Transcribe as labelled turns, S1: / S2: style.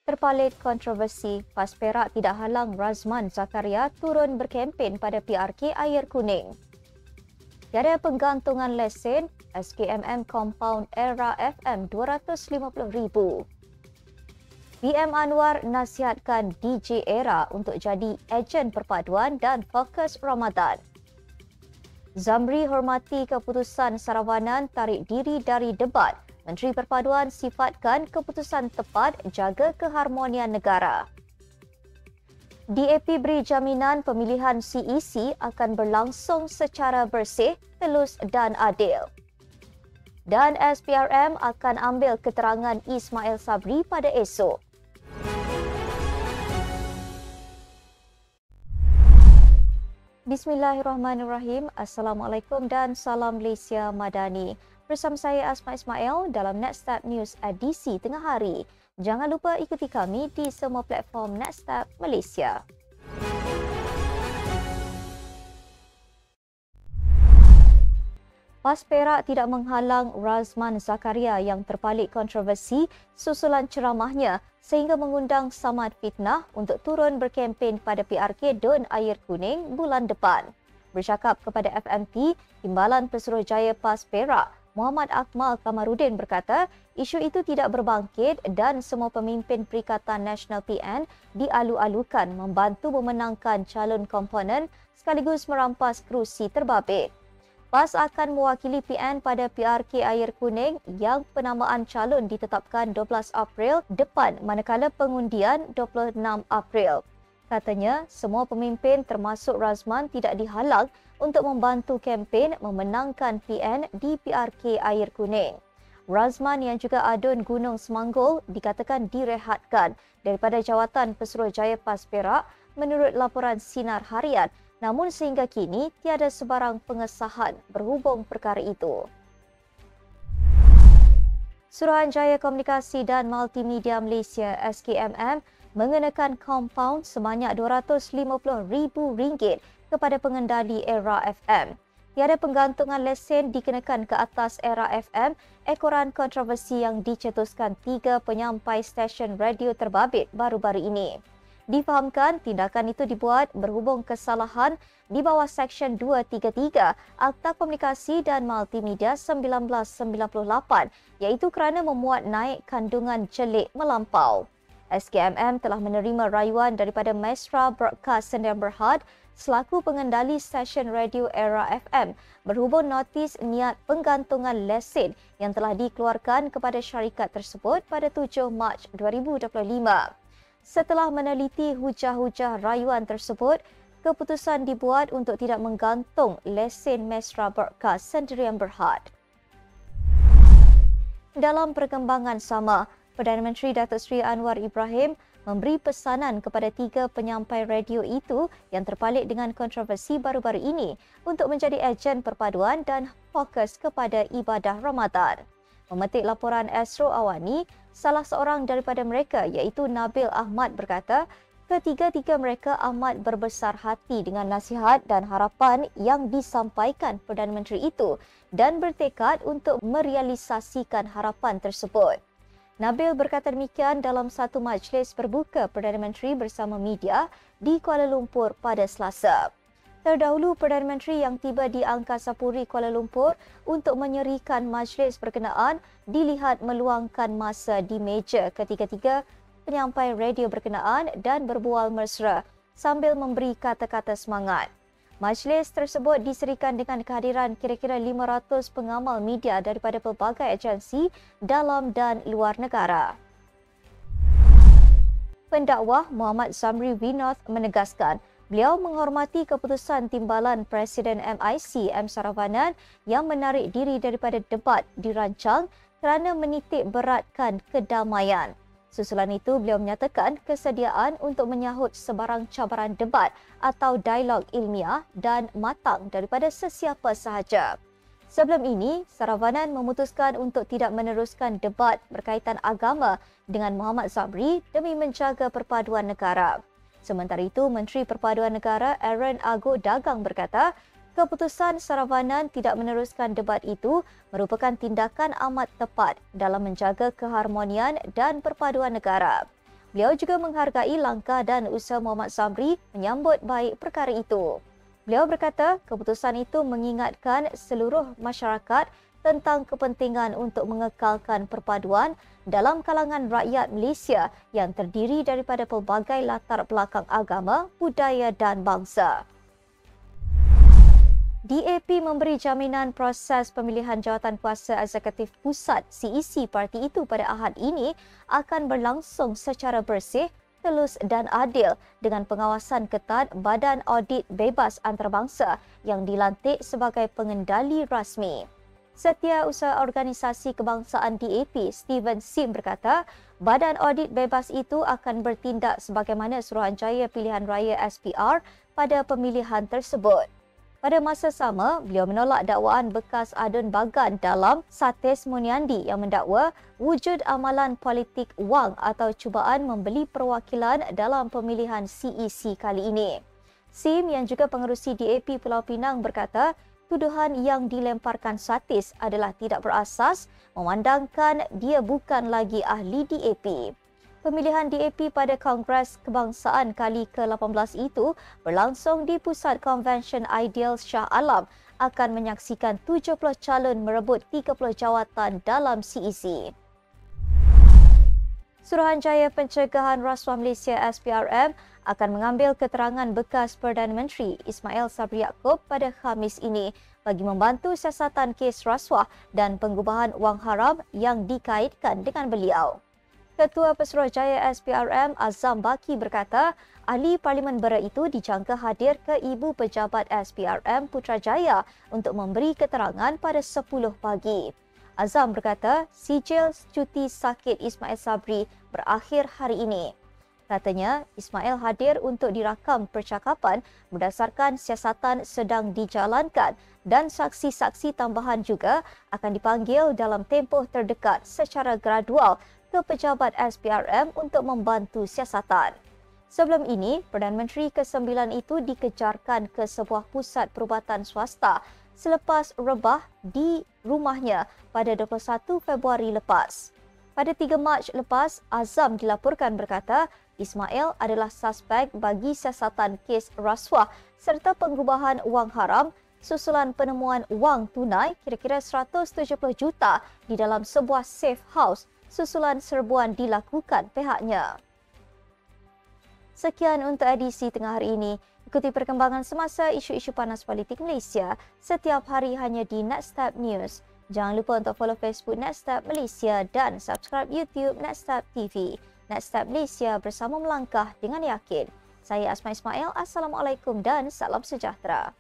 S1: Terpalit kontroversi, PAS Perak tidak halang Razman Zakaria turun berkempen pada PRK Air Kuning. Tiada penggantungan lesen, SKMM Compound Era FM RM250,000. PM Anwar nasihatkan DJ Era untuk jadi ejen perpaduan dan fokus Ramadan. Zamri hormati keputusan Saravanan tarik diri dari debat. Menteri Perpaduan sifatkan keputusan tepat jaga keharmonian negara. DAP beri jaminan pemilihan CEC akan berlangsung secara bersih, telus dan adil. Dan SPRM akan ambil keterangan Ismail Sabri pada esok. Bismillahirrahmanirrahim. Assalamualaikum dan salam Malaysia Madani. Bersama saya Asma Ismail dalam Nextstep News edisi tengah hari. Jangan lupa ikuti kami di semua platform Nextstep Malaysia. PAS Perak tidak menghalang Razman Zakaria yang terpalit kontroversi susulan ceramahnya sehingga mengundang Samad Fitnah untuk turun berkempen pada PRK Dun Air Kuning bulan depan. Bercakap kepada FMP, Timbalan Pesuruhjaya PAS Perak, Muhammad Akmal Kamarudin berkata, isu itu tidak berbangkit dan semua pemimpin Perikatan Nasional PN dialu-alukan membantu memenangkan calon komponen sekaligus merampas kerusi terbabit. PAS akan mewakili PN pada PRK Air Kuning yang penamaan calon ditetapkan 12 April depan manakala pengundian 26 April. Katanya, semua pemimpin termasuk Razman tidak dihalang untuk membantu kempen memenangkan PN di PRK Air Kuning. Razman yang juga adun Gunung Semanggol dikatakan direhatkan daripada jawatan Pesuruhjaya PAS Perak menurut laporan Sinar Harian. Namun sehingga kini tiada sebarang pengesahan berhubung perkara itu. Suruhanjaya Komunikasi dan Multimedia Malaysia SKMM mengenakan kompaun sebanyak RM250,000 kepada pengendali Era FM. Tiada penggantungan lesen dikenakan ke atas Era FM, ekoran kontroversi yang dicetuskan 3 penyampai stesen radio terbabit baru-baru ini. Difahamkan tindakan itu dibuat berhubung kesalahan di bawah Seksyen 233 Akta Komunikasi dan Multimedia 1998 iaitu kerana memuat naik kandungan celik melampau. SKMM telah menerima rayuan daripada Mesra Broadcast Sdn Bhd selaku pengendali stesen radio Era FM berhubung notis niat penggantungan lesen yang telah dikeluarkan kepada syarikat tersebut pada 7 Mac 2025. Setelah meneliti hujah-hujah rayuan tersebut, keputusan dibuat untuk tidak menggantung lesen Mesra Broadcast Sdn Bhd. Dalam perkembangan sama, Perdana Menteri Datuk Seri Anwar Ibrahim memberi pesanan kepada 3 penyampai radio itu yang terpalit dengan kontroversi baru-baru ini untuk menjadi ejen perpaduan dan fokus kepada ibadah Ramadan. Memetik laporan Astro Awani, salah seorang daripada mereka iaitu Nabil Ahmad berkata, ketiga-tiga mereka amat berbesar hati dengan nasihat dan harapan yang disampaikan Perdana Menteri itu dan bertekad untuk merealisasikan harapan tersebut. Nabil berkata demikian dalam satu majlis berbuka Perdana Menteri bersama media di Kuala Lumpur pada Selasa. Terdahulu, Perdana Menteri yang tiba di Angkasa Puri Kuala Lumpur untuk menyerikan majlis berkenaan dilihat meluangkan masa di meja ketiga-tiga penyampai radio berkenaan dan berbual mesra sambil memberi kata-kata semangat. Majlis tersebut diserikan dengan kehadiran kira-kira 500 pengamal media daripada pelbagai agensi dalam dan luar negara. Pendakwah Muhammad Zamri Winoth menegaskan beliau menghormati keputusan Timbalan Presiden MIC M. Saravanan yang menarik diri daripada debat dirancang kerana menitik beratkan kedamaian. Susulan itu, beliau menyatakan kesediaan untuk menyahut sebarang cabaran debat atau dialog ilmiah dan matang daripada sesiapa sahaja. Sebelum ini, Saravanan memutuskan untuk tidak meneruskan debat berkaitan agama dengan Muhammad Zamri demi menjaga perpaduan negara. Sementara itu, Menteri Perpaduan Negara Aaron Ago Dagang berkata, keputusan Saravanan tidak meneruskan debat itu merupakan tindakan amat tepat dalam menjaga keharmonian dan perpaduan negara. Beliau juga menghargai langkah dan usaha Muhammad Zamri menyambut baik perkara itu. Beliau berkata keputusan itu mengingatkan seluruh masyarakat tentang kepentingan untuk mengekalkan perpaduan dalam kalangan rakyat Malaysia yang terdiri daripada pelbagai latar belakang agama, budaya dan bangsa. DAP memberi jaminan proses pemilihan Jawatankuasa Eksekutif Pusat CEC parti itu pada Ahad ini akan berlangsung secara bersih, telus dan adil dengan pengawasan ketat Badan Audit Bebas Antarabangsa yang dilantik sebagai pengendali rasmi. Setiausaha Organisasi Kebangsaan DAP, Steven Sim berkata, Badan Audit Bebas itu akan bertindak sebagaimana Suruhanjaya Pilihan Raya SPR pada pemilihan tersebut. Pada masa sama, beliau menolak dakwaan bekas Adun Bagan dalam Satis Muniandi yang mendakwa wujud amalan politik wang atau cubaan membeli perwakilan dalam pemilihan CEC kali ini. Sim yang juga pengerusi DAP Pulau Pinang berkata, tuduhan yang dilemparkan Satis adalah tidak berasas memandangkan dia bukan lagi ahli DAP. Pemilihan DAP pada Kongres Kebangsaan kali ke-18 itu berlangsung di Pusat Konvensyen Ideal Shah Alam akan menyaksikan 70 calon merebut 30 jawatan dalam CEC. Suruhanjaya Pencegahan Rasuah Malaysia SPRM akan mengambil keterangan bekas Perdana Menteri Ismail Sabri Yaakob pada Khamis ini bagi membantu siasatan kes rasuah dan pengubahan wang haram yang dikaitkan dengan beliau. Ketua Pesuruhjaya SPRM Azam Baki berkata, ahli Parlimen Bera itu dijangka hadir ke Ibu Pejabat SPRM Putrajaya untuk memberi keterangan pada 10 pagi. Azam berkata, sijil cuti sakit Ismail Sabri berakhir hari ini. Katanya, Ismail hadir untuk dirakam percakapan berdasarkan siasatan sedang dijalankan dan saksi-saksi tambahan juga akan dipanggil dalam tempoh terdekat secara gradual ke pejabat SPRM untuk membantu siasatan. Sebelum ini, Perdana Menteri ke-9 itu dikejarkan ke sebuah pusat perubatan swasta selepas rebah di rumahnya pada 21 Februari lepas. Pada 3 Mac lepas, Azam dilaporkan berkata Ismail adalah suspek bagi siasatan kes rasuah serta pengubahan wang haram susulan penemuan wang tunai kira-kira 170 juta di dalam sebuah safe house susulan serbuan dilakukan pihaknya. Sekian untuk edisi tengah hari ini. Ikuti perkembangan semasa isu-isu panas politik Malaysia setiap hari hanya di Netstab News. Jangan lupa untuk follow Facebook Netstab Malaysia dan subscribe YouTube Netstab TV. Netstab Malaysia bersama melangkah dengan yakin. Saya Asma Ismail. Assalamualaikum dan salam sejahtera.